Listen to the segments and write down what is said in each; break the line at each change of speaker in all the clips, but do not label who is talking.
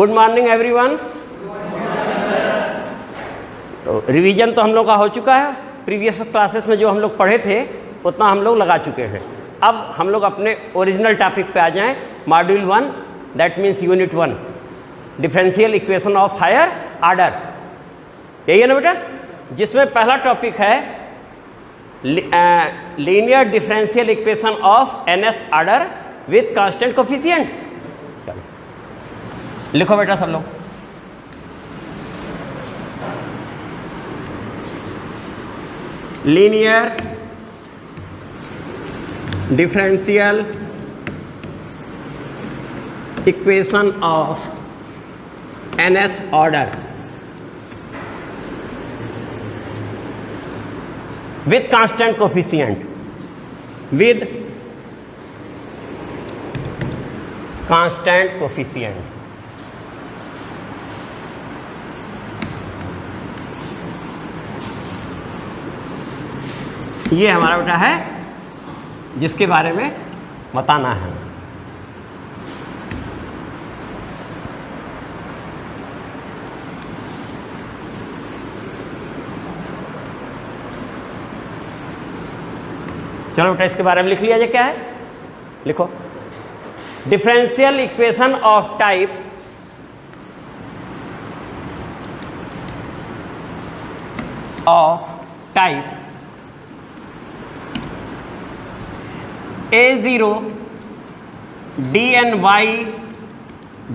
Good morning everyone. तो revision तो हम लोग का हो चुका है। प्रीवियस क्लासेस में जो हम लोग पढ़े थे उतना हम लोग लगा चुके हैं। अब हम लोग अपने ओरिजिनल टॉपिक पे आ जाएं, module 1, that means unit 1, differential equation of higher order. यही है ना बेटा, जिसमें पहला टॉपिक है linear differential equation of nth order with constant coefficient. लिखो बेटा सब लोग। Linear differential equation of nth order with constant coefficient, with constant coefficient। ये हमारा बेटा है जिसके बारे में बताना है। चलो बेटा इसके बारे में लिख लिया जाए। क्या है, लिखो। Differential equation of type A0 dny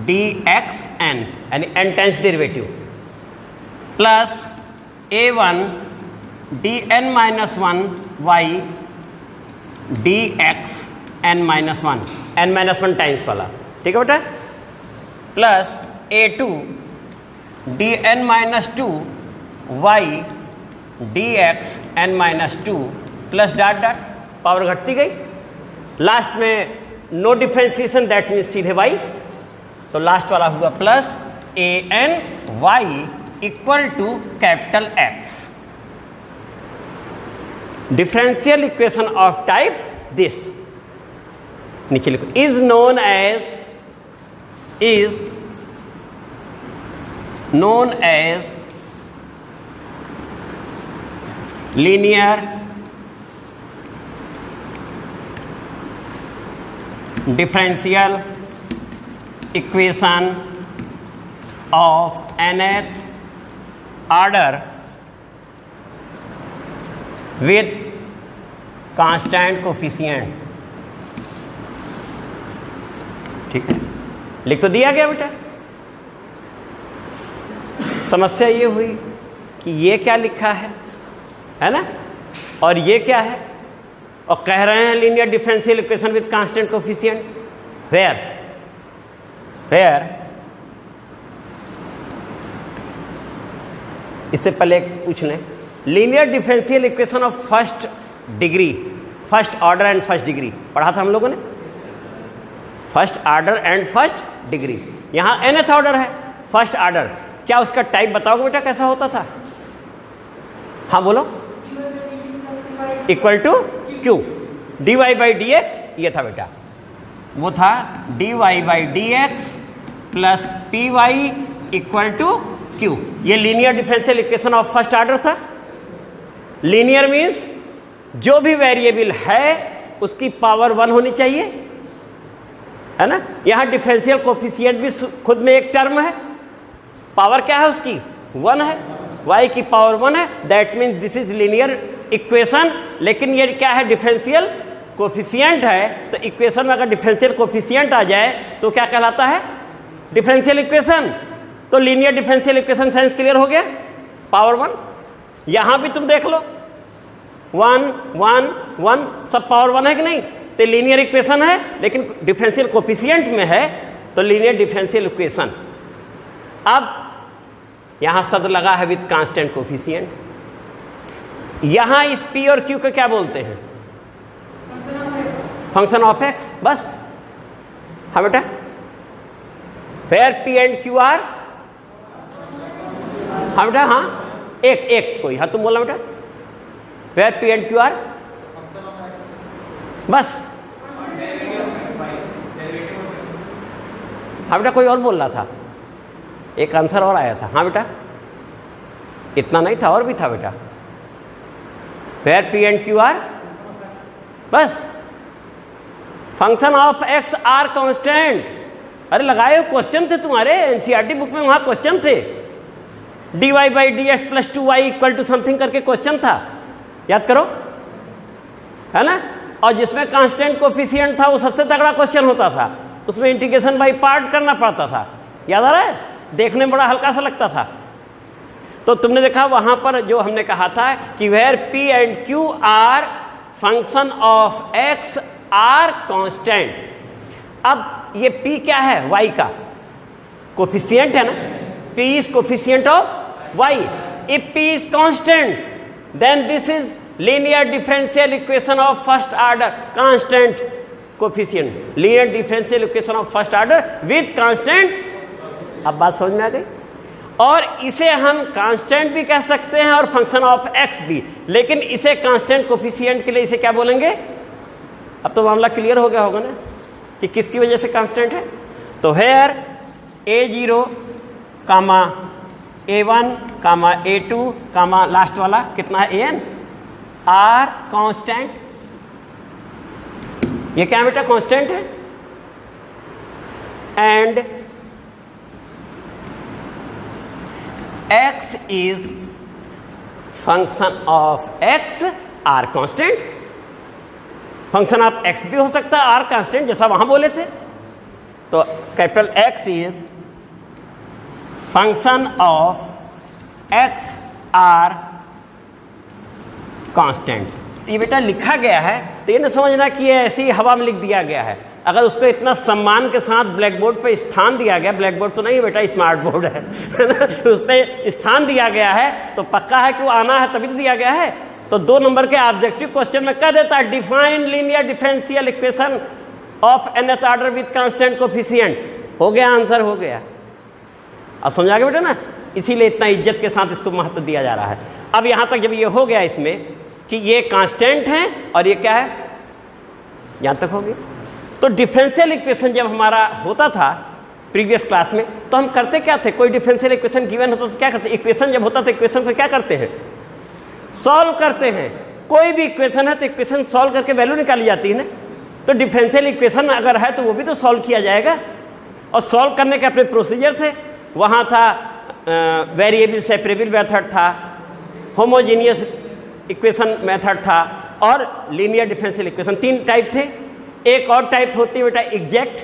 dxn यानी n times derivative plus A1 dn minus 1 y dx n minus 1 n minus 1 times वाला, ठीक है बेटा, plus A2 dn minus 2 y dx n minus 2 plus dot dot power घटती गई। Last में no differentiation, that means सीधे y, तो लास्ट वाला हुआ plus an y equal to capital X। Differential equation of type this, नीचे लिखो, is known as linear differential equation of nth order with constant coefficient। ठीक है, लिख तो दिया गया बेटा। समस्या ये हुई कि ये क्या लिखा है ना, और ये क्या है, और कह रहे हैं linear differential equation with constant coefficient. Where इससे पहले पूछ लें, linear differential equation of first degree, first order and first degree पढ़ा था हम लोगों ने। First order and first degree, यहां nth ऑर्डर है, फर्स्ट ऑर्डर, क्या उसका टाइप बताओगे बेटा कैसा होता था? हाँ बोलो। Equal to Q, dy by D X, ये था बेटा, वो था dy by D X plus P Y equal to Q. ये linear differential equation of first order था। लीनियर मीन्स जो भी वेरिएबल है उसकी पावर 1 होनी चाहिए, है ना। यहां डिफरेंशियल कोफिशिएंट भी खुद में एक टर्म है, पावर क्या है उसकी? 1 है, y की पावर 1 है, that means this is linear equation. लेकिन ये क्या है? डिफरेंशियल कोफिशिएंट है, तो इक्वेशन में अगर डिफरेंशियल कोफिशिएंट आ जाए तो क्या कहलाता है? Differential equation. तो linear differential equation science clear हो गया, पावर 1। यहां भी तुम देख लो, 1 1 1 सब पावर 1 है कि नहीं? तो लीनियर इक्वेशन है, लेकिन डिफरेंशियल कोफिशिएंट में है, तो लीनियर डिफरेंशियल इक्वेशन। अब यहां शब्द लगा है विद कांस्टेंट कोफिशिएंट। यहां इस p और q को क्या बोलते हैं? फंक्शन ऑफ x, बस। हाँ बेटा, where p and q are, हाँ बेटा, हाँ एक कोई, हाँ तुम बोला बेटा, where p and q are, बस। हाँ बेटा कोई और बोल रहा था, एक आंसर और आया था। हाँ बेटा, इतना नहीं था, और भी था बेटा। Where P and Q are, बस function of X are constant. अरे लगाए हो, क्वेश्चन थे तुम्हारे एनसीईआरटी बुक में, वहां क्वेश्चन थे। dy by D X plus 2y equal to something करके क्वेश्चन था, याद करो, है ना। और जिसमें कांस्टेंट कोफिशिएंट था वो सबसे तगड़ा क्वेश्चन होता था, उसमें इंटीग्रेशन बाई पार्ट करना पड़ता था, याद आ रहा है, देखने में बड़ा हल्का सा लगता था। तो तुमने देखा वहां पर जो हमने कहा था कि where p and q are function of x or constant. अब ये p क्या है, y का कोफिशिएंट है ना, p is coefficient of y। If p is constant then this is linear differential equation of first order, constant coefficient, linear differential equation of first order with constant. अब बात समझ में आ गई। और इसे हम कांस्टेंट भी कह सकते हैं और फंक्शन ऑफ एक्स भी, लेकिन इसे कांस्टेंट कोफिशिएंट के लिए इसे क्या बोलेंगे। अब तो मामला क्लियर हो गया होगा ना कि किसकी वजह से कांस्टेंट है। तो हेयर a0 कामा a1 कामा a2 कामा लास्ट वाला कितना है an आर कांस्टेंट। ये क्या बेटा, कांस्टेंट है। And x is function of x or constant. Function of x भी हो सकता है आर कांस्टेंट, जैसा वहां बोले थे। तो capital X is function of x or constant. ये बेटा लिखा गया है तो ये ना समझना कि ये ऐसी ही हवा में लिख दिया गया है। अगर उसको इतना सम्मान के साथ ब्लैक बोर्ड पे स्थान दिया गया, ब्लैक बोर्ड तो नहीं बेटा स्मार्ट बोर्ड है उस पर स्थान दिया गया है तो पक्का है कि वो आना है, तभी तो दिया गया है। तो 2 नंबर के ऑब्जेक्टिव क्वेश्चन में कह देता है define linear differential equation of nth order with constant coefficient. हो गया, आंसर हो गया। अब समझा गया बेटा ना, इसीलिए इतना इज्जत के साथ इसको महत्व दिया जा रहा है। अब यहां तक जब ये हो गया इसमें कि ये कांस्टेंट है और ये क्या है, यहां तक हो गया। तो डिफरेंशियल इक्वेशन जब हमारा होता था प्रीवियस क्लास में तो हम करते क्या थे, कोई डिफरेंशियल इक्वेशन गिवन होता तो क्या करते, इक्वेशन जब होता तो इक्वेशन को क्या करते हैं, सॉल्व करते हैं। कोई भी इक्वेशन है तो इक्वेशन सॉल्व करके वैल्यू निकाली जाती है ना। तो डिफरेंशियल इक्वेशन अगर है तो वो भी तो सॉल्व किया जाएगा, और सॉल्व करने के अपने प्रोसीजर थे। वहाँ था वेरिएबल सेपरेबल मेथड था, होमोजीनियस इक्वेशन मेथड था, और लीनियर डिफरेंशियल इक्वेशन। 3 टाइप थे। एक और टाइप होती है बेटा एग्जैक्ट,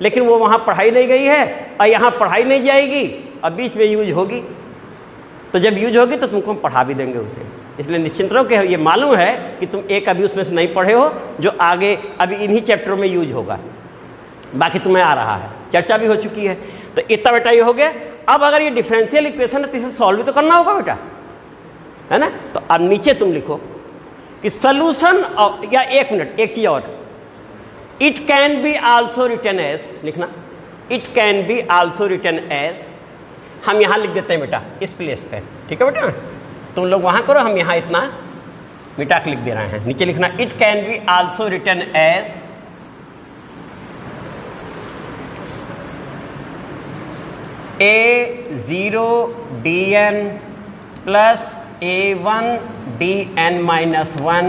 लेकिन वो वहाँ पढ़ाई नहीं गई है और यहाँ पढ़ाई नहीं जाएगी और बीच में यूज होगी। तो जब यूज होगी तो तुमको हम पढ़ा भी देंगे उसे, इसलिए निश्चिंत रहो कि ये मालूम है कि तुम एक अभी उसमें से नहीं पढ़े हो जो आगे अभी इन्हीं चैप्टरों में यूज होगा। बाकी तुम्हें आ रहा है, चर्चा भी हो चुकी है। तो इतना बेटा ये हो गया। अब अगर ये डिफरेंशियल इक्वेशन है तो इसे सॉल्व भी तो करना होगा बेटा, है ना। तो अब नीचे तुम लिखो कि सोल्यूशन ऑफ, या एक मिनट, एक चीज और, it can be also written as, लिखना it can be also written as. हम यहां लिख देते हैं बेटा इस प्लेस पे, ठीक है बेटा। तुम लोग वहां करो, हम यहां इतना मिटा के लिख दे रहे हैं। नीचे लिखना it can be also written as a0 dn plus a1 dn minus 1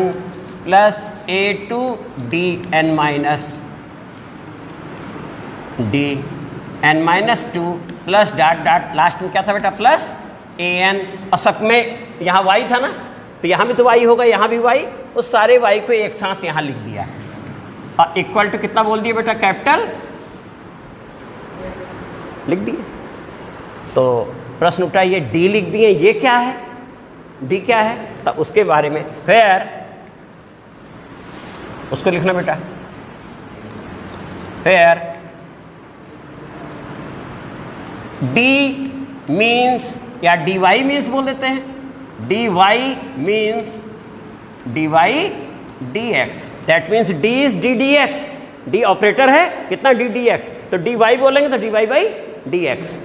plus a2 dn minus dn minus 2 plus dot dot last में क्या था बेटा, प्लस an। और सब में यहाँ y था ना, तो यहाँ भी तो y होगा, यहाँ भी y, उस सारे y को एक साथ यहाँ लिख दिया और इक्वल टू कितना बोल दिया बेटा, कैपिटल लिख दिए। तो प्रश्न उठा, ये d लिख दिए, ये क्या है, d क्या है, तो उसके बारे में फिर उसको लिखना बेटा। फिर d मीन्स, या dy मीन्स बोल देते हैं, dy means dy dx, that means d is d dx। d operator है कितना, d dx, तो dy बोलेंगे तो dy बाई dx।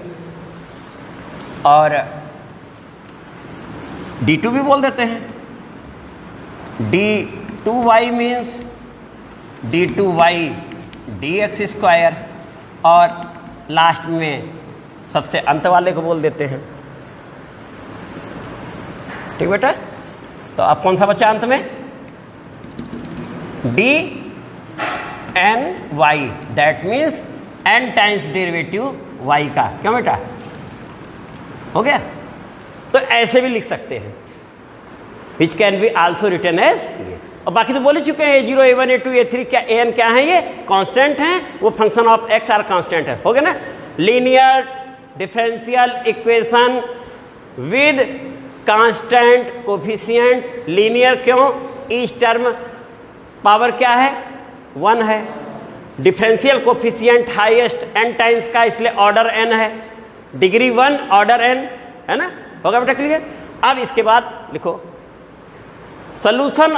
और d2 भी बोल देते हैं, d2y means d2y dx square, और लास्ट में सबसे अंत वाले को बोल देते हैं। ठीक बेटा, तो अब कौन सा बचा अंत में? D N Y, that means N times derivative Y का। क्यों बेटा, हो गया? तो ऐसे भी लिख सकते हैं, which can be also written as ये। और बाकी तो बोल ही चुके हैं, A0 A1 A2 A3 क्या an क्या है? ये कांस्टेंट हैं, वो function of x or constant है। हो गया ना? Linear differential equation with constant coefficient. Linear क्यों? ईच टर्म पावर क्या है? 1 है। Differential coefficient highest n times का, इसलिए ऑर्डर n है। डिग्री 1 ऑर्डर n है ना? होगा बेटा क्लियर? अब इसके बाद लिखो solution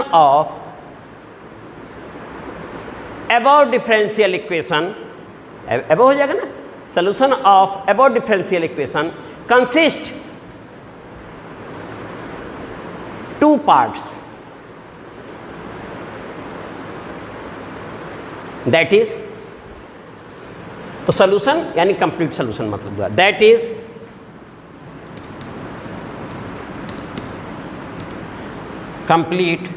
of above differential equation, above हो जाएगा ना? Solution of above differential equation consist 2 parts, that is, तो सॉल्यूशन यानी कंप्लीट सॉल्यूशन मतलब हुआ, दैट इज कंप्लीट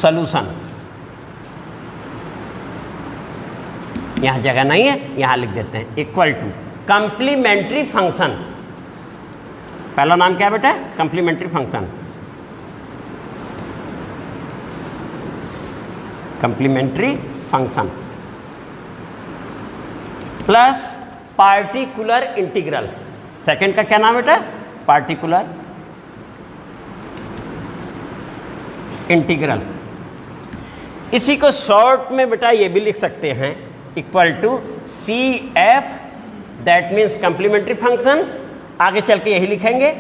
सॉल्यूशन। यहां जगह नहीं है, यहां लिख देते हैं इक्वल टू कंप्लीमेंट्री फंक्शन। पहला नाम क्या बेटा? Complementary function. Complementary function plus particular integral. Second का क्या नाम बेटा? Particular integral. इसी को शॉर्ट में बेटा ये भी लिख सकते हैं, equal to CF, that means complementary function. आगे चल के यही लिखेंगे,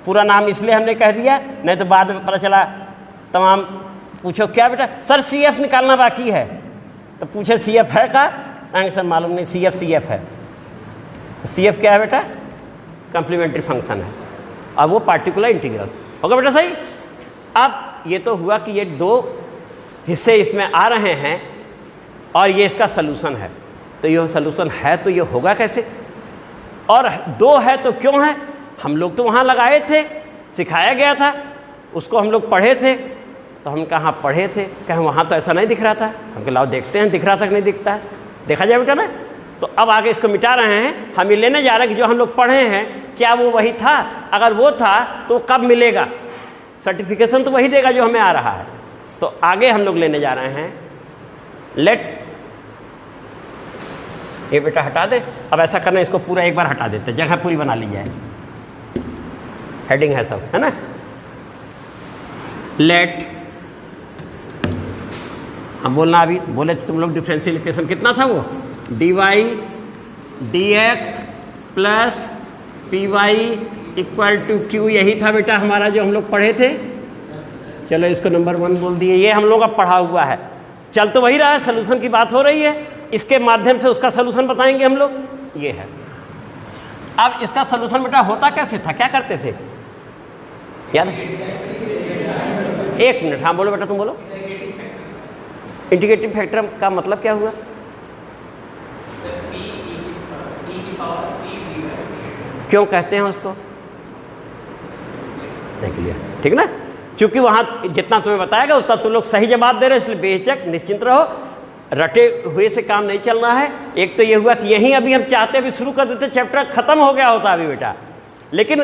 पूरा नाम इसलिए हमने कह दिया, नहीं तो बाद में पता चला तमाम पूछो क्या बेटा सर CF निकालना बाकी है, तो पूछे CF है का? सर मालूम नहीं, CF है। तो CF क्या है बेटा? कंप्लीमेंट्री फंक्शन है, और वो पार्टिकुलर इंटीग्रल। होगा बेटा सही? अब ये तो हुआ कि ये 2 हिस्से इसमें आ रहे हैं और ये इसका सलूशन है। तो ये सलूशन है तो ये होगा कैसे? और 2 है तो क्यों है? हम लोग तो वहाँ लगाए थे, सिखाया गया था, उसको हम लोग पढ़े थे। तो हम कहाँ पढ़े थे? कहीं वहाँ तो ऐसा नहीं दिख रहा था। हम कह लाओ देखते हैं, दिख रहा था कि नहीं दिखता है, देखा जाए बेटा ना। तो अब आगे इसको मिटा रहे हैं, हम ये लेने जा रहे हैं कि जो हम लोग पढ़े हैं क्या वो वही था? अगर वो था तो कब मिलेगा? सर्टिफिकेशन तो वही देगा जो हमें आ रहा है। तो आगे हम लोग लेने जा रहे हैं, लेट, ये बेटा हटा दे। अब ऐसा करना, इसको पूरा एक बार हटा देते, जगह पूरी बना ली जाए, हेडिंग है सब, है ना? लेट, हम बोलना अभी बोले तुम लोग डिफरेंशियल इक्वेशन कितना था वो? dy dx plus py equal to q, यही था बेटा हमारा जो हम लोग पढ़े थे। चलो इसको नंबर 1 बोल दिए, ये हम लोग का पढ़ा हुआ है। चल तो वही रहा है, सलूशन की बात हो रही है, इसके माध्यम से उसका सलूशन बताएंगे हम लोग। ये है। अब इसका सलूशन बेटा होता कैसे था, क्या करते थे याद? 1 मिनट, हाँ बोलो बेटा, तुम बोलो। इंटीग्रेटिंग फैक्टर का मतलब क्या हुआ? क्यों कहते हैं उसको? देख लिया, ठीक ना? क्योंकि वहां जितना तुम्हें बताएगा उतना तुम लोग सही जवाब दे रहे हो, इसलिए बेहिचक निश्चिंत रहो, रटे हुए से काम नहीं चलना है। एक तो ये हुआ कि यहीं अभी हम चाहते अभी शुरू कर देते, चैप्टर खत्म हो गया होता अभी बेटा, लेकिन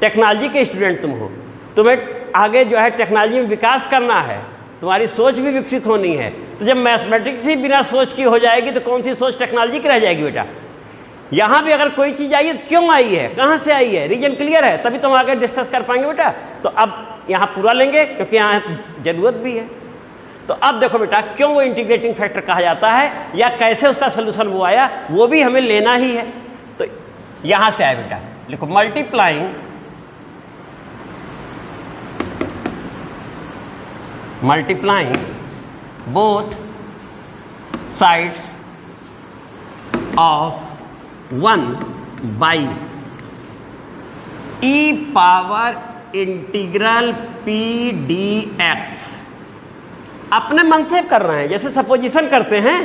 टेक्नोलॉजी के स्टूडेंट तुम हो, तुम्हें आगे जो है टेक्नोलॉजी में विकास करना है, तुम्हारी सोच भी विकसित होनी है। तो जब मैथमेटिक्स ही बिना सोच की हो जाएगी तो कौन सी सोच टेक्नोलॉजी की रह जाएगी बेटा? यहाँ भी अगर कोई चीज़ आई है, क्यों आई है, कहाँ से आई है, रीजन क्लियर है, तभी तुम आगे डिस्कस कर पाएंगे बेटा। तो अब यहाँ पूरा लेंगे क्योंकि यहाँ जरूरत भी है। तो अब देखो बेटा, क्यों वो इंटीग्रेटिंग फैक्टर कहा जाता है या कैसे उसका सोल्यूशन वो आया, वो भी हमें लेना ही है। तो यहाँ से आया बेटा, लिखो multiplying both sides of 1 by e power integral p dx अपने मन से कर रहे हैं, जैसे सपोजिशन करते हैं,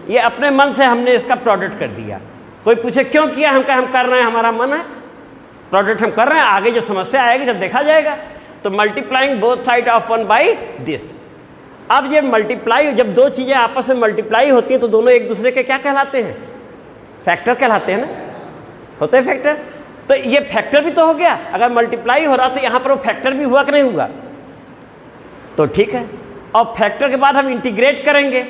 ये अपने मन से हमने इसका प्रोडक्ट कर दिया। कोई पूछे क्यों किया, हम कर रहे हैं, हमारा मन है, प्रोडक्ट हम कर रहे हैं, आगे जो समस्या आएगी जब देखा जाएगा। तो multiplying both side of 1 by this. अब ये मल्टीप्लाई, जब दो चीजें आपस में मल्टीप्लाई होती हैं तो दोनों एक दूसरे के क्या कहलाते हैं? फैक्टर कहलाते हैं ना, होते हैं फैक्टर। तो ये फैक्टर भी तो हो गया, अगर मल्टीप्लाई हो रहा तो यहां पर वो फैक्टर भी हुआ कि नहीं हुआ? तो ठीक है। और फैक्टर के बाद हम इंटीग्रेट करेंगे,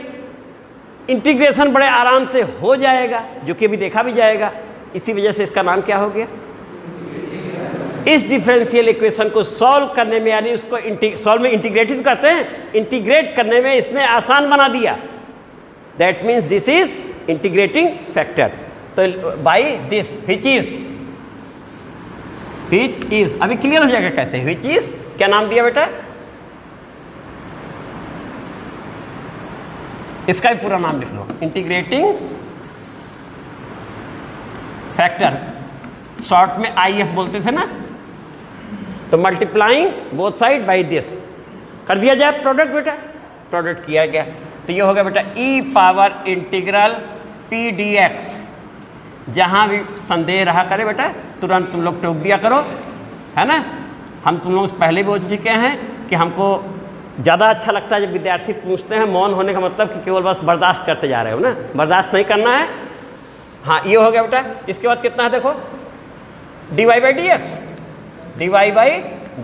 इंटीग्रेशन बड़े आराम से हो जाएगा, जो कि अभी देखा भी जाएगा। इसी वजह से इसका नाम क्या हो गया? इस डिफरेंशियल इक्वेशन को सॉल्व करने में, यानी उसको सॉल्व में इंटीग्रेटेड करते हैं, इंटीग्रेट करने में इसने आसान बना दिया। That means this is integrating factor. तो बाई दिस विच इज अभी क्लियर हो जाएगा कैसे। विच इज क्या नाम दिया बेटा? इसका भी पूरा नाम लिख लो, इंटीग्रेटिंग फैक्टर, शॉर्ट में IF बोलते थे ना। तो multiplying both side by this कर दिया जाए प्रोडक्ट बेटा, प्रोडक्ट किया गया तो ये हो गया बेटा e पावर इंटीग्रल PdX। जहां भी संदेह रहा करे बेटा तुरंत तुम लोग टोक दिया करो, है ना। हम तुम लोग पहले भी बोल चुके हैं कि हमको ज़्यादा अच्छा लगता है जब विद्यार्थी पूछते हैं। मौन होने का मतलब कि केवल बस बर्दाश्त करते जा रहे हो ना, बर्दाश्त नहीं करना है। हाँ, ये हो गया बेटा। इसके बाद कितना है देखो, dy by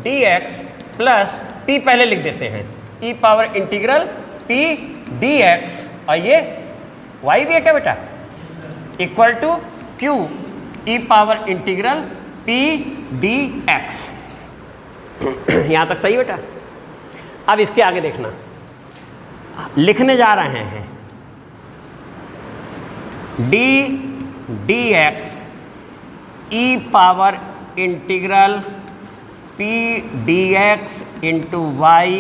D X plus p पहले लिख देते हैं, e पावर इंटीग्रल PdX, और ये y भी है क्या बेटा, equal to q e power integral PdX। यहां तक सही बेटा। अब इसके आगे देखना, लिखने जा रहे हैं dx e power integral PdX into y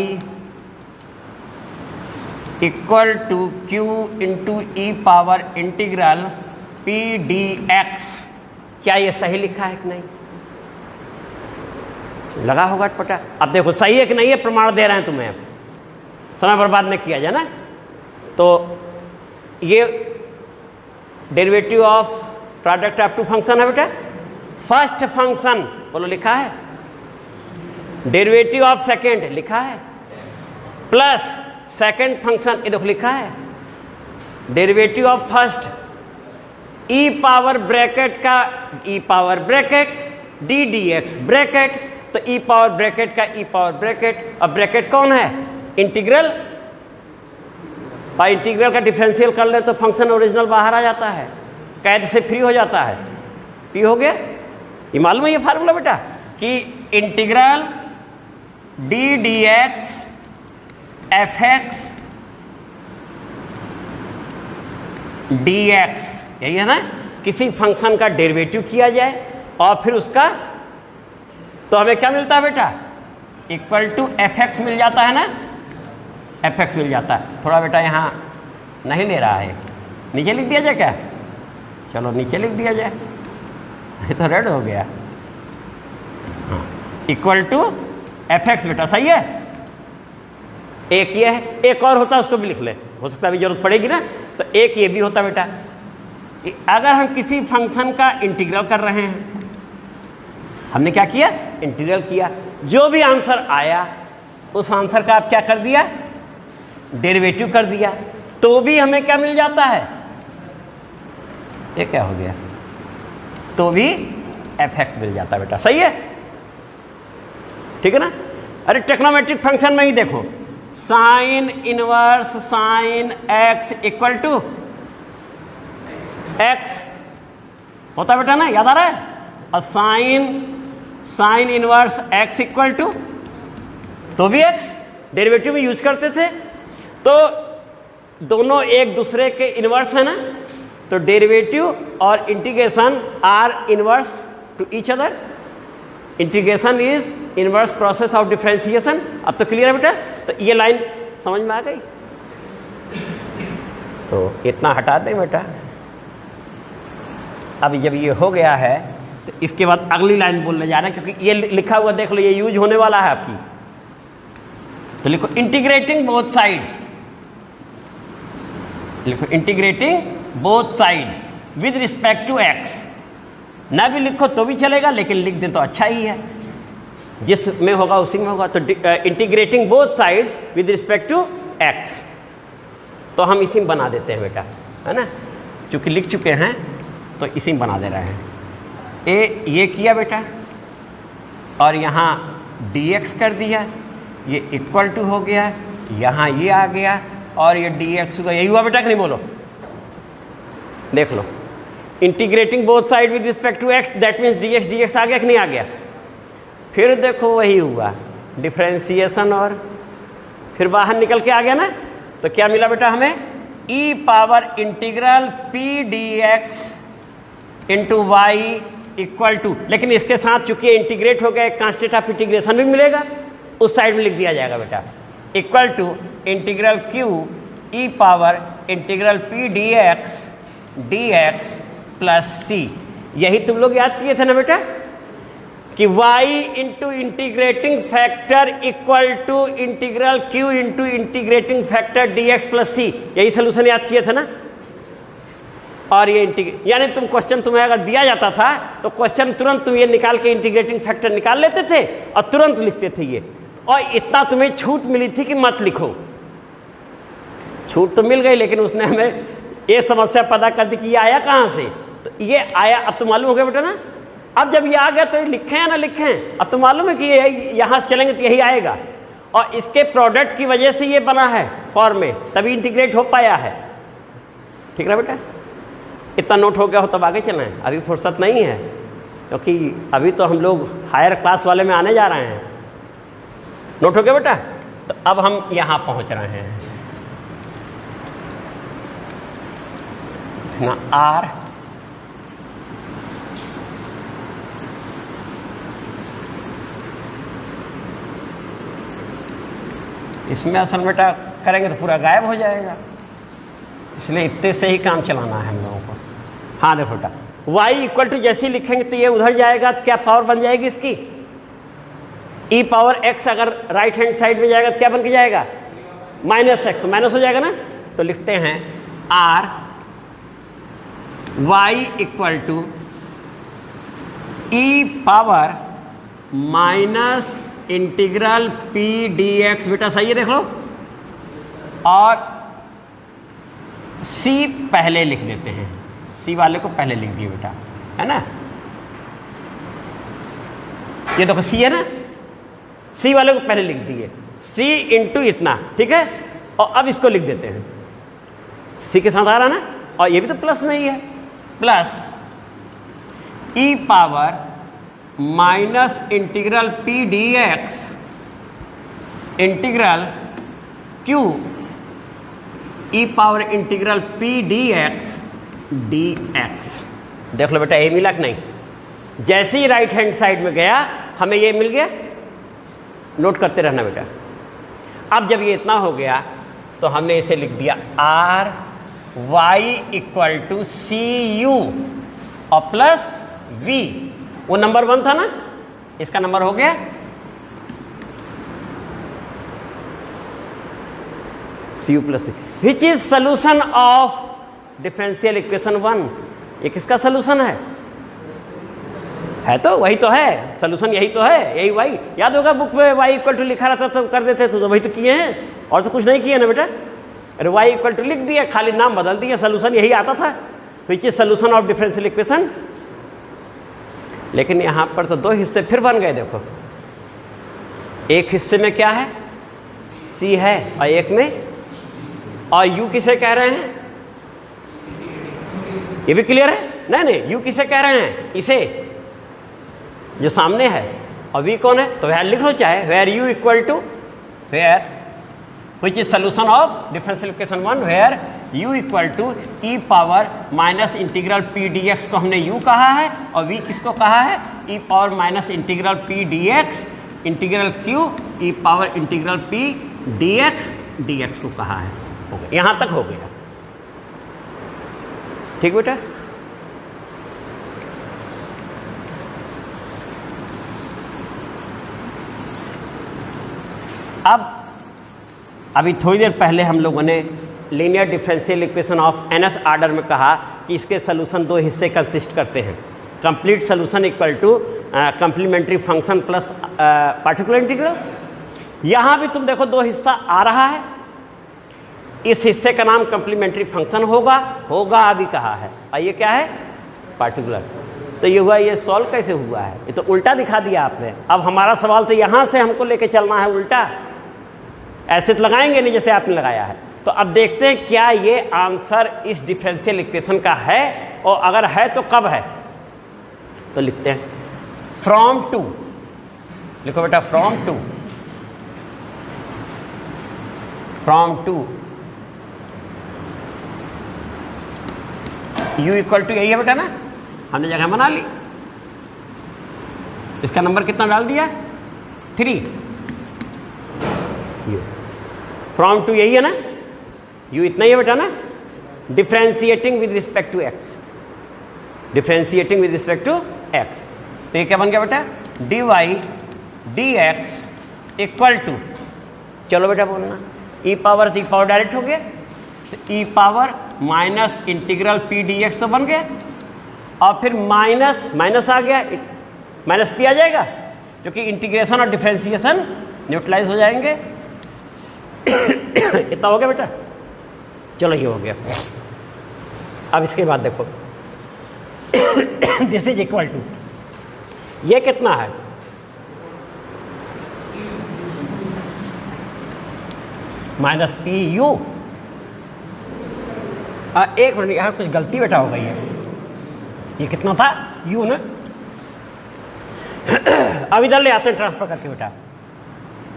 equal to q into e power integral PdX। क्या ये सही लिखा है कि नहीं? लगा होगा अटपटा। अब देखो सही है कि नहीं है, प्रमाण दे रहे हैं तुम्हें, अब समय बर्बाद नहीं किया जाए ना। तो ये derivative of product of two function है बेटा। फर्स्ट फंक्शन बोलो लिखा है, डेरिवेटिव ऑफ सेकेंड लिखा है, प्लस सेकेंड फंक्शन ये देखो लिखा है, derivative of first e power bracket का e power bracket ddx bracket, तो e पावर ब्रैकेट का e पावर ब्रैकेट। अब ब्रैकेट कौन है? इंटीग्रल। बाई इंटीग्रल का डिफरेंशियल कर ले तो फंक्शन ओरिजिनल बाहर आ जाता है, कैद से फ्री हो जाता है। p हो गया। ये मालूम है ये फार्मूला बेटा कि इंटीग्रल ddx fx dx, यही है ना। किसी फंक्शन का डेरिवेटिव किया जाए और फिर उसका, तो हमें क्या मिलता है बेटा, इक्वल टू fx मिल जाता है ना, fx मिल जाता है। थोड़ा बेटा यहाँ नहीं ले रहा है, नीचे लिख दिया जाए क्या? चलो नीचे लिख दिया जाए, ये तो रेड हो गया। हाँ, इक्वल टू fx बेटा, सही है। एक ये है, एक और होता है उसको भी लिख ले, हो सकता है अभी जरूरत पड़ेगी ना। तो एक ये भी होता बेटा, अगर हम किसी फंक्शन का इंटीग्रल कर रहे हैं, हमने क्या किया, इंटीग्रल किया, जो भी आंसर आया उस आंसर का आप क्या कर दिया, डेरिवेटिव कर दिया, तो भी हमें क्या मिल जाता है, ये क्या हो गया, तो भी fx मिल जाता है बेटा। सही है, ठीक है ना। अरे ट्रिग्नोमेट्रिक फंक्शन में ही देखो, sine inverse sine x equal to x होता बेटा ना, याद आ रहा है। और sine inverse x equal to, तो भी x डेरिवेटिव में यूज करते थे, तो दोनों एक दूसरे के इनवर्स है ना, तो डेरिवेटिव और integration are inverse two each other. Integration is inverse process of differentiation. अब तो क्लियर है बेटा, तो ये लाइन समझ में आ गई। तो इतना हटा दें बेटा। अब जब ये हो गया है तो इसके बाद अगली लाइन बोलने जा रहे हैं, क्योंकि ये लिखा हुआ देख लो, ये यूज होने वाला है आपकी। तो लिखो इंटीग्रेटिंग बोथ साइड, लिखो integrating both side with respect to X. ना भी लिखो तो भी चलेगा, लेकिन लिख दे तो अच्छा ही है, जिसमें होगा उसी में होगा। तो integrating both side with respect to X, तो हम इसी में बना देते हैं बेटा, है ना, क्योंकि लिख चुके हैं तो इसी में बना दे रहे हैं। ये किया बेटा, और यहाँ dx कर दिया, ये इक्वल टू हो गया, यहाँ ये आ गया, और ये dx हुआ। यही हुआ बेटा कि नहीं, बोलो, देख लो। Integrating both side with respect to X, that means dx आ गया कि नहीं आ गया। फिर देखो वही हुआ, डिफ्रेंसिएशन, और फिर बाहर निकल के आ गया ना। तो क्या मिला बेटा हमें, e power integral p dx into Y equal to, लेकिन इसके साथ चूंकि इंटीग्रेट हो गया, कांस्टेंट ऑफ इंटीग्रेशन भी मिलेगा, उस साइड में लिख दिया जाएगा बेटा, equal to integral q e power integral p dx plus c। यही तुम लोग याद किए थे ना बेटा, कि y into integrating factor equal to integral q into integrating factor dx plus c। यही सोल्यूशन याद किए थे ना। और ये यानी तुम क्वेश्चन तुम्हें अगर दिया जाता था तो क्वेश्चन तुरंत तुम ये निकाल के इंटीग्रेटिंग फैक्टर निकाल लेते थे और तुरंत लिखते थे ये। और इतना तुम्हें छूट मिली थी कि मत लिखो, छूट तो मिल गई, लेकिन उसने हमें ये समस्या पैदा कर दी कि ये आया कहाँ से। तो ये आया, अब तो मालूम हो गया बेटा ना। अब जब ये आ गया तो ये लिखें या ना लिखें, अब तो मालूम है कि ये यहाँ से चलेंगे तो यही आएगा, और इसके प्रोडक्ट की वजह से ये बना है फॉर्म में, तभी इंटीग्रेट हो पाया है। ठीक है बेटा, इतना नोट हो गया हो तब आगे चलना है, अभी फुर्सत नहीं है, क्योंकि अभी तो हम लोग हायर क्लास वाले में आने जा रहे हैं। नोट हो गया बेटा। तो अब हम यहाँ पहुँच रहे हैं ना, आर इसमें असल बेटा करेंगे तो पूरा गायब हो जाएगा, इसलिए इतने से ही काम चलाना है हम लोगों को। हाँ देखो बेटा, y इक्वल टू जैसे ही लिखेंगे तो ये उधर जाएगा, तो क्या पावर बन जाएगी इसकी, e पावर x। अगर राइट हैंड साइड में जाएगा तो क्या बन के जाएगा, माइनस x, तो माइनस हो जाएगा ना। तो लिखते हैं r y equal to e power minus integral p dx। बेटा सही है, देख लो। और c पहले लिख देते हैं, c वाले को पहले लिख दिए बेटा, है ना। ये देखो c है ना, c वाले को पहले लिख दिए, c इंटू इतना, ठीक है। और अब इसको लिख देते हैं, c के साथ आ रहा ना, और ये भी तो प्लस में ही है, plus e power minus integral p dx integral q e power integral p dx देख लो बेटा, ये मिला कि नहीं। जैसे ही राइट हैंड साइड में गया हमें ये मिल गया, नोट करते रहना बेटा। अब जब ये इतना हो गया तो हमने इसे लिख दिया r y equal to C U और प्लस v। वो नंबर 1 था ना, इसका नंबर हो गया C U plus, which is solution of differential equation 1। ये किसका सोल्यूशन है तो वही तो है, सोल्यूशन यही तो है, यही वाई। याद होगा बुक में y इक्वल टू लिखा रहता तो कर देते थे, तो वही तो किए हैं, और तो कुछ नहीं किए ना बेटा। अरे y इक्वल टू लिख दिया, खाली नाम बदल दिया, सोल्यूशन यही आता था, विच is solution of differential equation. लेकिन यहाँ पर तो 2 हिस्से फिर बन गए, देखो। एक हिस्से में क्या है, c है, और एक में, और u किसे कह रहे हैं, ये भी क्लियर है। नहीं, u किसे कह रहे हैं, इसे जो सामने है, और v कौन है, तो वेयर लिख लो चाहे, where u equal to where which is solution of differential equation 1, where u equal to e power minus integral p dx को हमने u कहा है, और v किसको कहा है, e power minus integral p dx integral q e power integral p dx को कहा है। ओके, यहाँ तक हो गया, ठीक बेटा। अब अभी थोड़ी देर पहले हम लोगों ने linear differential equation of nth order में कहा कि इसके सोल्यूशन दो हिस्से कंसिस्ट करते हैं, complete solution equal to complementary function plus particular integral. यहाँ भी तुम देखो दो हिस्सा आ रहा है, इस हिस्से का नाम कंप्लीमेंट्री फंक्शन होगा अभी कहा है, और ये क्या है, पार्टिकुलर। तो ये हुआ, ये सॉल्व कैसे हुआ है, ये तो उल्टा दिखा दिया आपने। अब हमारा सवाल तो यहाँ से हमको लेके चलना है उल्टा, ऐसे तो लगाएंगे नहीं जैसे आपने लगाया है। तो अब देखते हैं क्या ये आंसर इस डिफरेंशियल इक्वेशन का है, और अगर है तो कब है। तो लिखते हैं फ्रॉम टू, लिखो बेटा from two u equal to यही है बेटा ना, हमने जगह बना ली। इसका नंबर कितना डाल दिया, 3। फ्रॉम टू यही है ना, u इतना ही है बेटा ना, differentiating with respect to x, differentiating with respect to x। तो ये क्या बन गया बेटा, dy dx इक्वल टू, चलो बेटा बोलना, e पावर डायरेक्ट हो गया, तो e power minus integral p dx तो बन गया, और फिर माइनस आ गया, माइनस p आ जाएगा, क्योंकि इंटीग्रेशन और डिफरेंशिएशन न्यूट्रलाइज हो जाएंगे। इतना हो गया बेटा, चलो ये हो गया। अब इसके बाद देखो दिस इज इक्वल टू, ये कितना है, माइनस पी यू। एक मिनट, यहाँ कुछ गलती बेटा हो गई है, ये कितना था u ना, अब इधर ले आते हैं ट्रांसफर करके बेटा।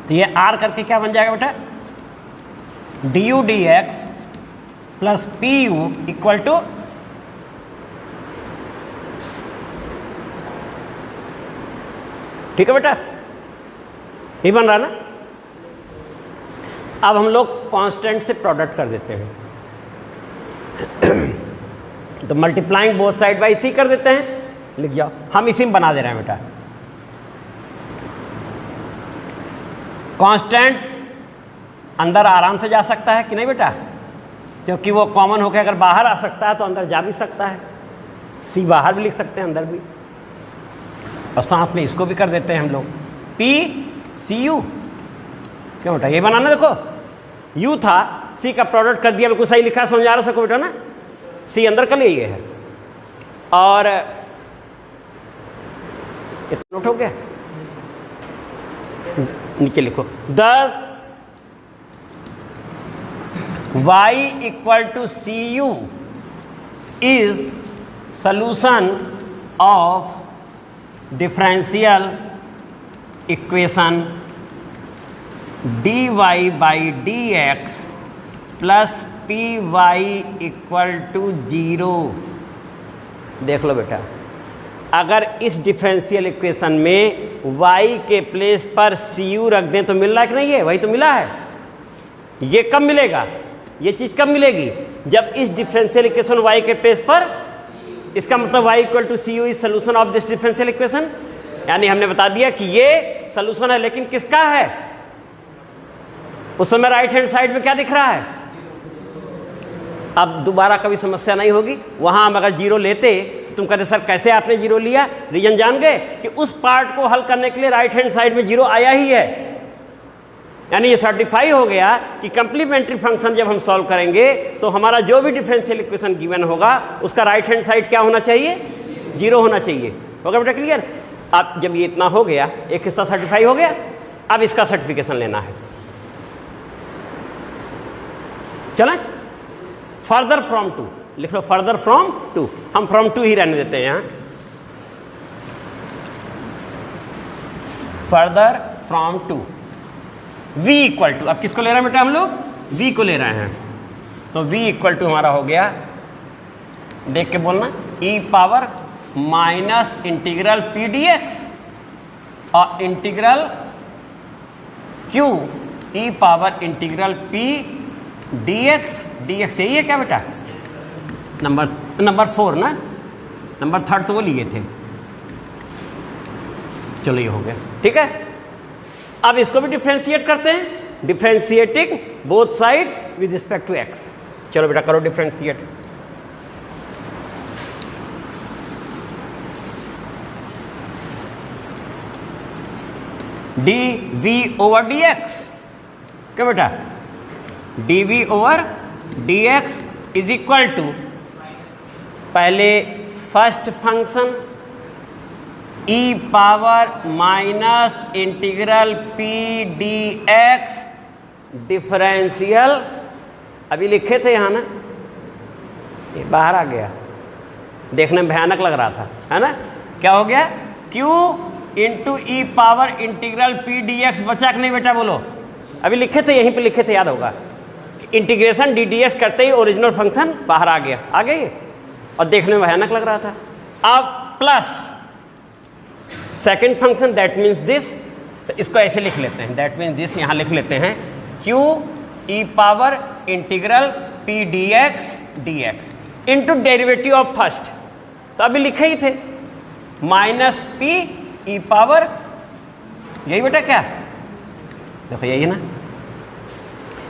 तो ये r करके क्या बन जाएगा बेटा, du dx plus P U equal to, ठीक है बेटा, ये बन रहा ना। अब हम लोग कांस्टेंट से प्रोडक्ट कर देते हैं, तो मल्टीप्लाइंग बोथ साइड बाई सी कर देते हैं, लिख जाओ, हम इसी में बना दे रहे हैं बेटा। कांस्टेंट अंदर आराम से जा सकता है कि नहीं बेटा, क्योंकि वो कॉमन होकर अगर बाहर आ सकता है तो अंदर जा भी सकता है, सी बाहर भी लिख सकते हैं अंदर भी, और साथ में इसको भी कर देते हैं हम लोग, पी सी यू। क्यों बेटा, ये बनाना, देखो u था, c का प्रोडक्ट कर दिया, बिल्कुल सही लिखा है, समझ आ रहा सबको बेटा ना, c अंदर का लिए ये है, और इतना नोट हो गया, नीचे लिखो 10 y equal to C U is solution of differential equation dy by dx plus P Y equal to 0। देख लो बेटा, अगर इस डिफरेंशियल इक्वेशन में y के प्लेस पर cu रख दें तो मिल रहा है कि नहीं, है वही तो मिला है। ये कब मिलेगा, ये चीज़ कब मिलेगी, जब इस डिफरेंशियल इक्वेशन y के प्लेस पर, इसका मतलब y equal to cu is solution of this differential equation. यानी हमने बता दिया कि ये सोल्यूशन है, लेकिन किसका है, उस समय राइट हैंड साइड में क्या दिख रहा है। अब दोबारा कभी समस्या नहीं होगी, वहां हम अगर 0 लेते तो तुम कहते सर कैसे आपने 0 लिया, रीजन जान गए कि उस पार्ट को हल करने के लिए राइट हैंड साइड में 0 आया ही है। यानी ये सर्टिफाई हो गया कि कंप्लीमेंट्री फंक्शन जब हम सॉल्व करेंगे तो हमारा जो भी डिफरेंशियल इक्वेशन गिवन होगा उसका राइट हैंड साइड क्या होना चाहिए, 0 होना चाहिए। होगा बेटा क्लियर। अब जब ये इतना हो गया, एक हिस्सा सर्टिफाई हो गया, अब इसका सर्टिफिकेशन लेना है। चलें, फर्दर फ्रॉम टू लिख लो, फर्दर फ्रॉम टू, हम फ्रॉम टू ही रहने देते हैं यहां, further from two v equal to, अब किसको ले रहे हैं बेटा हम लोग, v को ले रहे हैं, तो v इक्वल टू हमारा हो गया, देख के बोलना, e power minus integral p dx और integral q e power integral p dx, dx यही है क्या बेटा, नंबर 4 ना, नंबर 3 तो वो लिए थे। चलो ये हो गया, ठीक है। अब इसको भी डिफ्रेंशिएट करते हैं, differentiating both side with respect to X. चलो बेटा करो differentiate. D V over D X, क्या बेटा, D V over D X is equal to, पहले first function E power minus integral P D X differential, अभी लिखे थे यहाँ ना, ये बाहर आ गया, देखने में भयानक लग रहा था, है ना, क्या हो गया, Q into E power integral P D X बचा कि नहीं बेटा, बोलो, अभी लिखे थे, यहीं पे लिखे थे, याद होगा, इंटीग्रेशन डी डी एक्स करते ही ओरिजिनल फंक्शन बाहर आ गया, आ गई, और देखने में भयानक लग रहा था। अब plus second function that means this, तो इसको ऐसे लिख लेते हैं, दैट मीन्स दिस, यहाँ लिख लेते हैं Q E power integral P D x into derivative of first, तो अभी लिखे ही थे माइनस पी ई पावर, यही बेटा क्या, देखो यही ना,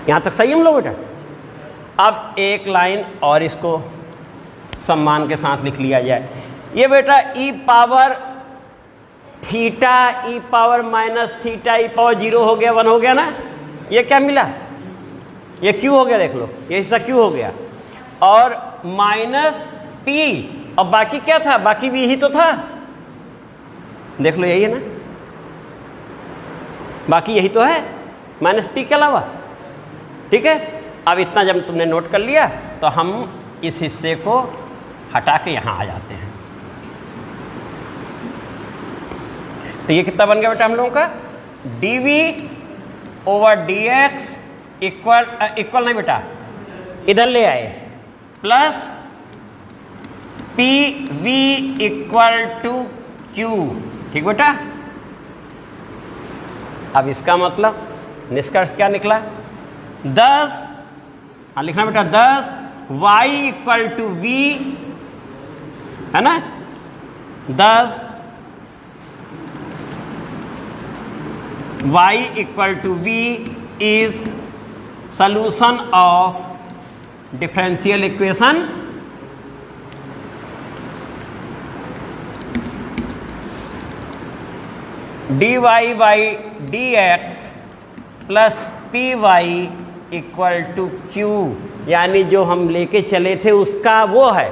यहां तक सही हम लोग बेटा। अब एक लाइन और इसको सम्मान के साथ लिख लिया जाए, ये बेटा ई power theta E power minus theta E power 0 हो गया, 1 हो गया ना, ये क्या मिला, ये क्यू हो गया, देख लो ये हिस्सा क्यू हो गया, और माइनस पी, और बाकी क्या था, बाकी भी यही तो था, देख लो यही है ना, बाकी यही तो है माइनस पी के अलावा, ठीक है। अब इतना जब तुमने नोट कर लिया तो हम इस हिस्से को हटा के यहां आ जाते हैं, तो ये कितना बन गया बेटा हम लोगों का, D V over D X equal नहीं बेटा, इधर ले आए, plus P V equal to Q, ठीक बेटा। अब इसका मतलब निष्कर्ष क्या निकला, 10, हाँ लिखना बेटा 10 y इक्वल टू v, है ना, 10 y equal to v is solution of differential equation dy by D X plus P Y equal to Q, यानी जो हम लेके चले थे उसका वो है,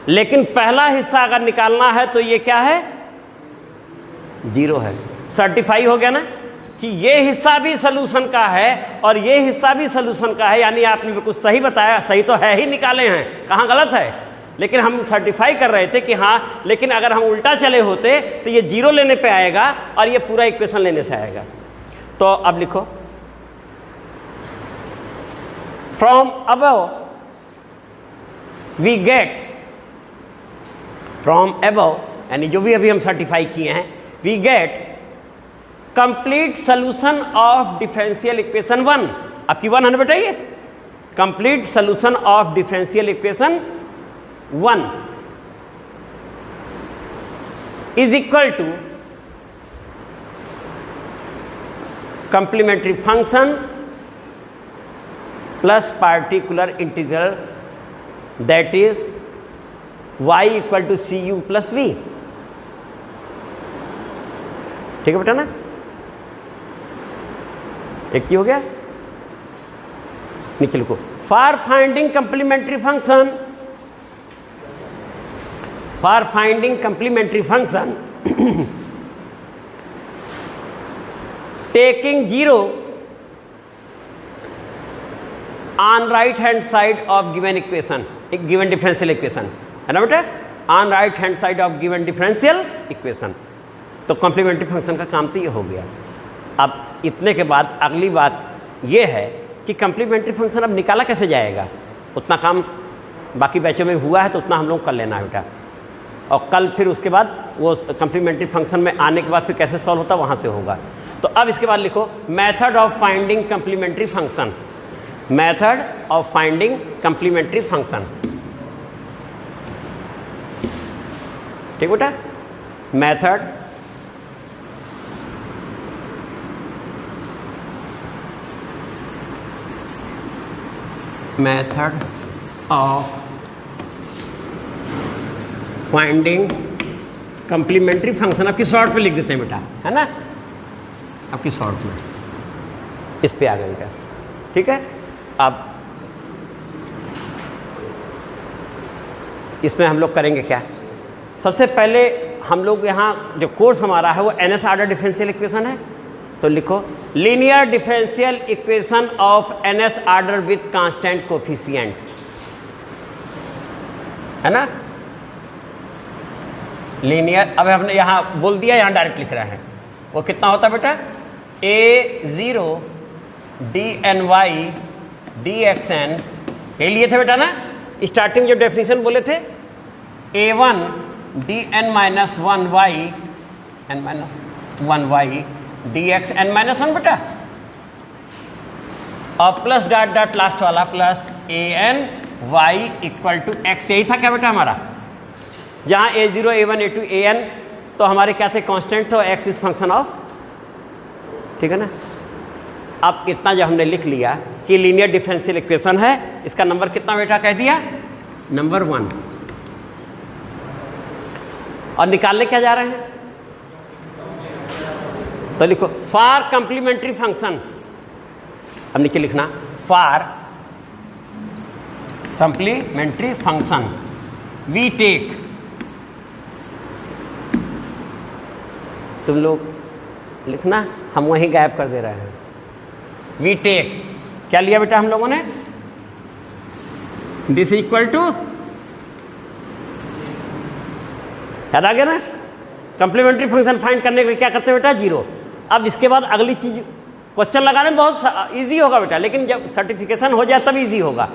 लेकिन पहला हिस्सा अगर निकालना है तो ये क्या है, 0 है, सर्टिफाई हो गया ना कि ये हिस्सा भी सलूशन का है और ये हिस्सा भी सलूशन का है, यानी आपने बिल्कुल सही बताया, सही तो है ही, निकाले हैं, कहाँ गलत है, लेकिन हम सर्टिफाई कर रहे थे कि हाँ, लेकिन अगर हम उल्टा चले होते तो ये 0 लेने पे आएगा और ये पूरा इक्वेशन लेने से आएगा। तो अब लिखो, from above we get, from above यानी जो भी अभी हम सर्टिफाई किए हैं, we get complete solution of differential equation 1, आपकी 1 है ना बेटा, ये complete solution of differential equation 1 is equal to complementary function plus particular integral that is y equal to C U plus V, ठीक है बेटा ना, एक ही हो गया, नीचे लिखो, for finding complementary function, for finding complementary function taking 0 on right hand side of given equation, एक गिवन डिफरेंशियल इक्वेशन है ना बेटा, on right hand side of given differential equation, तो कॉम्प्लीमेंट्री फंक्शन का काम तो ये हो गया। अब इतने के बाद अगली बात ये है कि कॉम्प्लीमेंट्री फंक्शन अब निकाला कैसे जाएगा, उतना काम बाकी बैचों में हुआ है तो उतना हम लोग कर लेना है बेटा, और कल फिर उसके बाद वो कॉम्प्लीमेंट्री फंक्शन में आने के बाद फिर कैसे सॉल्व होता वहाँ से होगा। तो अब इसके बाद लिखो method of finding complementary function, method of finding complementary function, ठीक बेटा, method method of finding complementary function. आपकी शॉर्ट में लिख देते हैं बेटा, है ना, आपकी शॉर्ट में इस पे आ गए बेटा, ठीक है। अब इसमें हम लोग करेंगे क्या, सबसे पहले हम लोग यहाँ जो कोर्स हमारा है वो nth ऑर्डर डिफरेंशियल इक्वेशन है, तो लिखो linear differential equation of nth order with constant coefficient, है ना, लीनियर। अब हमने यहाँ बोल दिया, यहाँ डायरेक्ट लिख रहे हैं, वो कितना होता है बेटा, a0 dny dxn, यही लिए थे बेटा ना, स्टार्टिंग जो डेफिनेशन बोले थे, a1 dn minus 1y n minus 1y dx n minus 1 बेटा, और प्लस डॉट डॉट लास्ट वाला plus an y equal to x, यही था क्या बेटा हमारा, जहाँ a0 a1 a2 an तो हमारे क्या थे, कांस्टेंट थे, x इज फंक्शन ऑफ, ठीक है ना। अब इतना जब हमने लिख लिया कि लीनियर डिफरेंशियल इक्वेशन है, इसका नंबर कितना बेटा कह दिया, नंबर 1, और निकालने क्या जा रहे हैं, तो लिखो फॉर कंप्लीमेंट्री फंक्शन, अब नीचे लिखना for complementary function we take, तुम लोग लिखना, हम वहीं गायब कर दे रहे हैं, वी टेक क्या लिया बेटा हम लोगों ने, दिस इक्वल टू, याद आ गया ना, कंप्लीमेंट्री फंक्शन फाइंड करने के लिए क्या करते हैं बेटा, 0। अब इसके बाद अगली चीज क्वेश्चन लगाने में बहुत इजी होगा बेटा, लेकिन जब सर्टिफिकेशन हो जाए तब इजी होगा।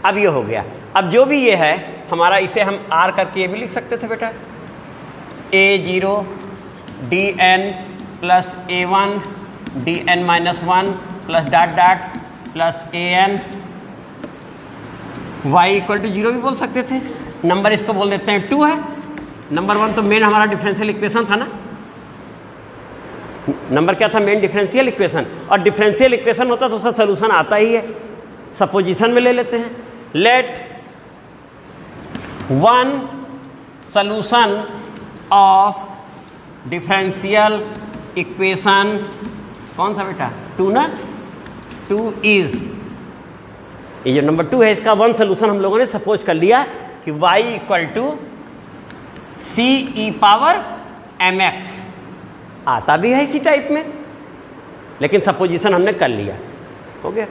अब ये हो गया, अब जो भी ये है हमारा, इसे हम r करके ये भी लिख सकते थे बेटा, a0 dn plus a1 dn minus 1 plus dot dot plus an y equal to 0 भी बोल सकते थे। नंबर इसको बोल देते हैं 2 है, नंबर 1 तो मेन हमारा डिफरेंशियल इक्वेशन था ना, नंबर क्या था, मेन डिफरेंशियल इक्वेशन, और डिफरेंशियल इक्वेशन होता तो उसका सोल्यूशन आता ही है, सपोजिशन में ले लेते हैं, let one solution of differential equation, कौन सा बेटा, 2 ना, 2 इज, ये जो नंबर 2 है इसका वन सोल्यूशन हम लोगों ने सपोज कर लिया कि y equal to c e power mx, आता भी है इसी टाइप में, लेकिन सपोजिशन हमने कर लिया, हो गया।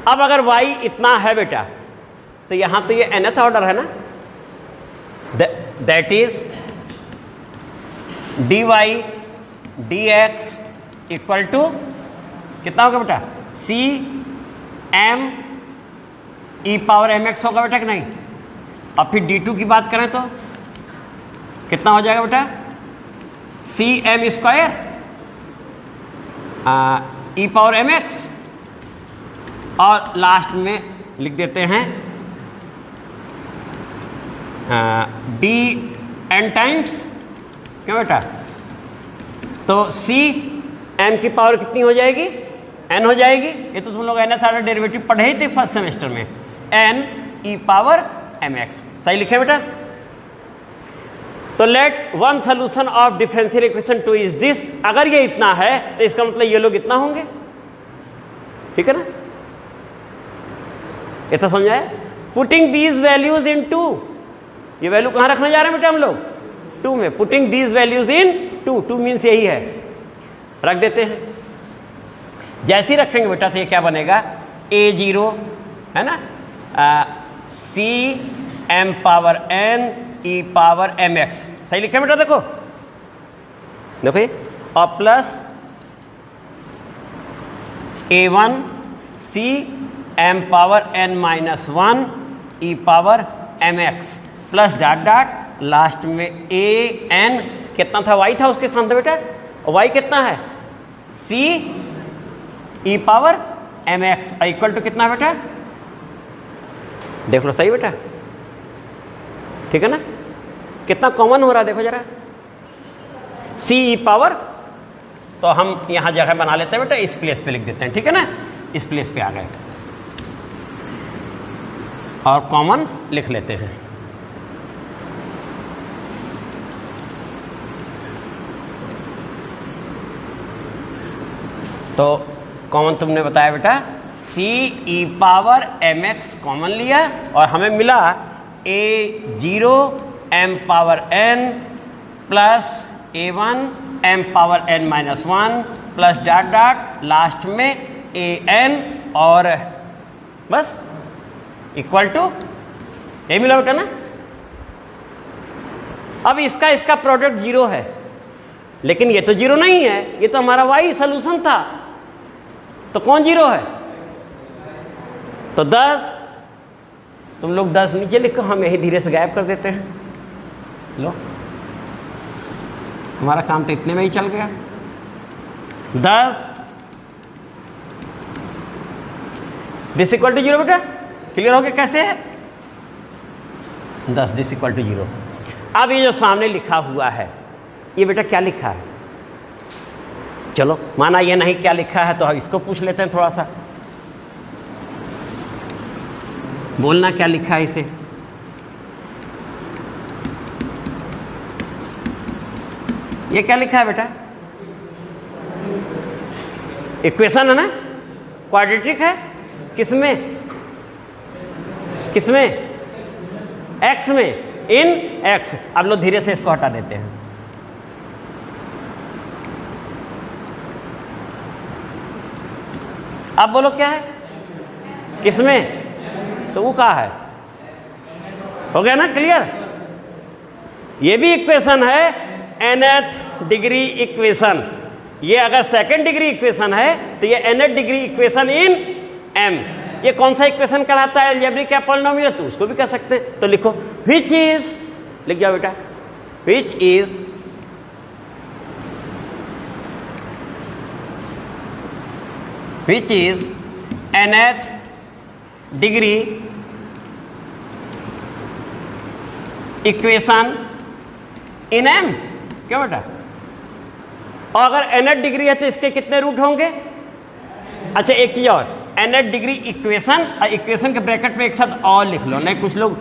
अब अगर y इतना है बेटा, तो यहां तो ये nth ऑर्डर है ना, that is dy dx equal to कितना होगा बेटा, c m e power mx होगा बेटा कि नहीं। अब फिर d2 की बात करें तो कितना हो जाएगा बेटा, सी एम स्क्वायर ई पावर mx, और लास्ट में लिख देते हैं डी एन टाइम्स, क्यों बेटा, तो सी एम की पावर कितनी हो जाएगी, एन हो जाएगी, ये तो तुम लोग nth ऑर्डर डेरिवेटिव पढ़े ही थे फर्स्ट सेमेस्टर में, एन ई पावर mx, सही लिखे बेटा। तो let one solution of differential equation 2 is this, अगर ये इतना है तो इसका मतलब ये लोग इतना होंगे, ठीक है ना, ये तो समझ आया। पुटिंग दीज वैल्यूज इन 2, ये वैल्यू कहां रखने जा रहे हैं बेटा हम लोग, 2 में, putting these values in 2 means यही है, रख देते हैं। जैसे ही रखेंगे बेटा तो ये क्या बनेगा, a0 है ना, C M power N E power mx, सही लिखे बेटा, देखो देखो ये, और plus a1 C M power N minus 1 E power mx plus dot dot last में a n, कितना था, y था उसके साथ बेटा, y कितना है, c e power mx equal to कितना बेटा, देख लो सही बेटा, ठीक है ना, कितना कॉमन हो रहा है देखो जरा, c ई पावर, तो हम यहां जगह बना लेते हैं बेटा, इस प्लेस पे लिख देते हैं, ठीक है ना, इस प्लेस पे आ गए। और कॉमन लिख लेते हैं। तो कॉमन तुमने बताया बेटा सी e power M x common लिया और हमें मिला a0 m power n plus a1 m power n minus 1 plus dot dot last में an और बस इक्वल टू ये मिला बेटा ना। अब इसका प्रोडक्ट जीरो है, लेकिन ये तो जीरो नहीं है, ये तो हमारा y सॉल्यूशन था, तो कौन जीरो है? तो 10, तुम लोग 10 नीचे लिखो, हम यही धीरे से गायब कर देते हैं। लो हमारा काम तो इतने में ही चल गया। 10 दिस इक्वल टू जीरो बेटा, क्लियर हो गया कैसे है? 10 दिस इक्वल टू जीरो। अब ये जो सामने लिखा हुआ है ये बेटा क्या लिखा है? चलो माना ये नहीं क्या लिखा है तो हम इसको पूछ लेते हैं, थोड़ा सा बोलना क्या लिखा है इसे। ये क्या लिखा है बेटा? इक्वेशन है ना, क्वाड्रेटिक है। किसमें? किसमें? एक्स में, इन एक्स। अब लो धीरे से इसको हटा देते हैं। अब बोलो क्या है? किसमें? तो वो कहा है, हो गया ना क्लियर? ये भी इक्वेशन है nth डिग्री इक्वेशन। ये अगर सेकंड डिग्री इक्वेशन है तो ये nth degree equation in m। ये कौन सा इक्वेशन कहलाता है? अलजेब्रिक या पॉलिनोमियल, तो उसको भी कह सकते हैं। तो लिखो विच इज, लिख जाओ बेटा, which is nth degree equation in m। क्यों बेटा? और अगर nth डिग्री है तो इसके कितने रूट होंगे? अच्छा एक चीज और, nth डिग्री इक्वेशन और इक्वेशन के ब्रैकेट में एक साथ और लिख लो, नहीं कुछ लोग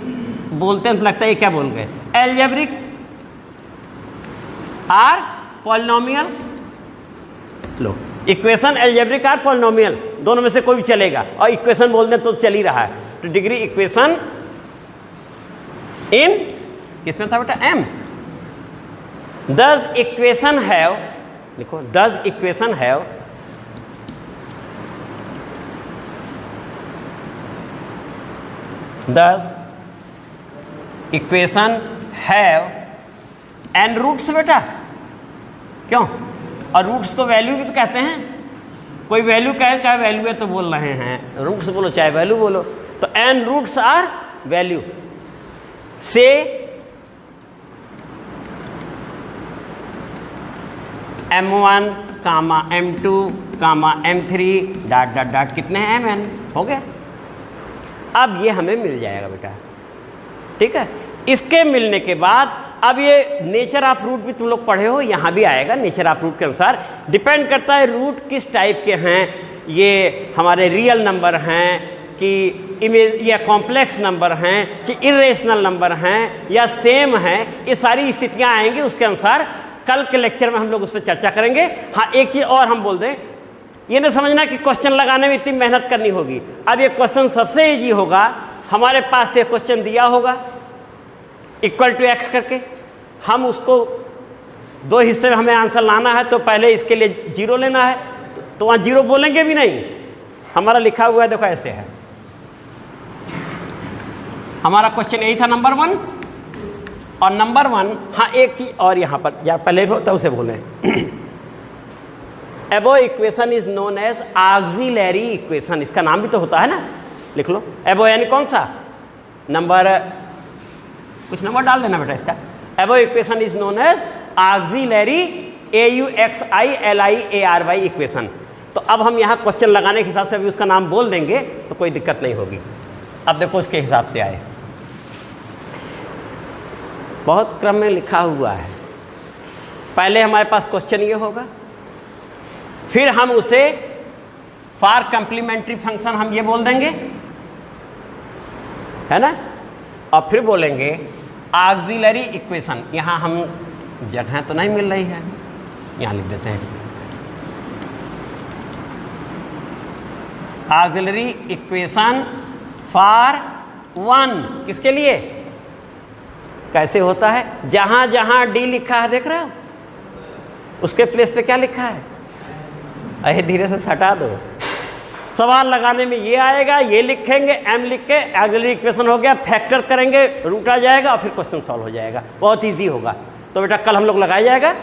बोलते हैं तो लगता है ये क्या बोल गए। अलजेब्रिक आर पॉलिनोमियल, लो इक्वेशन अलजेब्रिक आर पॉलिनोमियल, दोनों में से कोई भी चलेगा, और इक्वेशन बोल दें तो चल ही रहा है। तो डिग्री इक्वेशन इन किसमें था बेटा? m। does इक्वेशन हैव, लिखो does equation have equation have n roots बेटा। क्यों? और रूट्स को वैल्यू भी तो कहते हैं। कोई वैल्यू कहे क्या वैल्यू है तो बोल रहे हैं, रूट्स बोलो चाहे वैल्यू बोलो। तो n रूट्स आर वैल्यू से m1 कामा m2 कामा m3 डॉट डॉट डॉट कितने हैं? mn। हो गया। अब ये हमें मिल जाएगा बेटा, ठीक है। इसके मिलने के बाद अब ये नेचर ऑफ रूट भी तुम लोग पढ़े हो, यहाँ भी आएगा। नेचर ऑफ रूट के अनुसार डिपेंड करता है रूट किस टाइप के हैं, ये हमारे रियल नंबर हैं कि इमेज या कॉम्प्लेक्स नंबर हैं कि इरेशनल नंबर हैं या सेम हैं। ये सारी स्थितियाँ आएंगी, उसके अनुसार कल के लेक्चर में हम लोग उस पर चर्चा करेंगे। हाँ एक चीज़ और हम बोल दें, ये नहीं समझना कि क्वेश्चन लगाने में इतनी मेहनत करनी होगी। अब ये क्वेश्चन सबसे इजी होगा, हमारे पास ये क्वेश्चन दिया होगा इक्वल टू एक्स करके, हम उसको दो हिस्से में हमें आंसर लाना है, तो पहले इसके लिए जीरो लेना है, तो वहाँ जीरो बोलेंगे भी नहीं। हमारा लिखा हुआ है देखो ऐसे है, हमारा क्वेश्चन यही था नंबर 1। और नंबर 1, हाँ एक चीज और यहाँ पर यार पहले होता उसे बोले above equation is known as auxiliary equation. इसका नाम भी तो होता है ना, लिख लो एबो यानी कौन सा नंबर, कुछ नंबर डाल देना बेटा इसका। Above equation is known as auxiliary AUXILIARY equation. तो अब हम यहाँ क्वेश्चन लगाने के हिसाब से अभी उसका नाम बोल देंगे तो कोई दिक्कत नहीं होगी। अब देखो उसके हिसाब से आए, बहुत क्रम में लिखा हुआ है। पहले हमारे पास क्वेश्चन ये होगा, फिर हम उसे फॉर कंप्लीमेंट्री फंक्शन हम ये बोल देंगे, है ना। और फिर बोलेंगे ऑक्सिलरी इक्वेशन, यहाँ हम जगह तो नहीं मिल रही है, यहाँ लिख देते हैं ऑक्सिलरी इक्वेशन फॉर 1, किसके लिए, कैसे होता है, जहां जहां डी लिखा है देख रहे हो उसके प्लेस पे क्या लिखा है, अरे धीरे से हटा दो, सवाल लगाने में ये आएगा, ये लिखेंगे, एम लिख के ऑक्सिलरी इक्वेशन हो गया, फैक्टर करेंगे, रूट आ जाएगा और फिर क्वेश्चन सॉल्व हो जाएगा, बहुत इजी होगा। तो बेटा कल हम लोग लगाया जाएगा,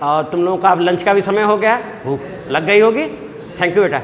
और तुम लोगों का अब लंच का भी समय हो गया, भूख लग गई होगी। थैंक यू बेटा।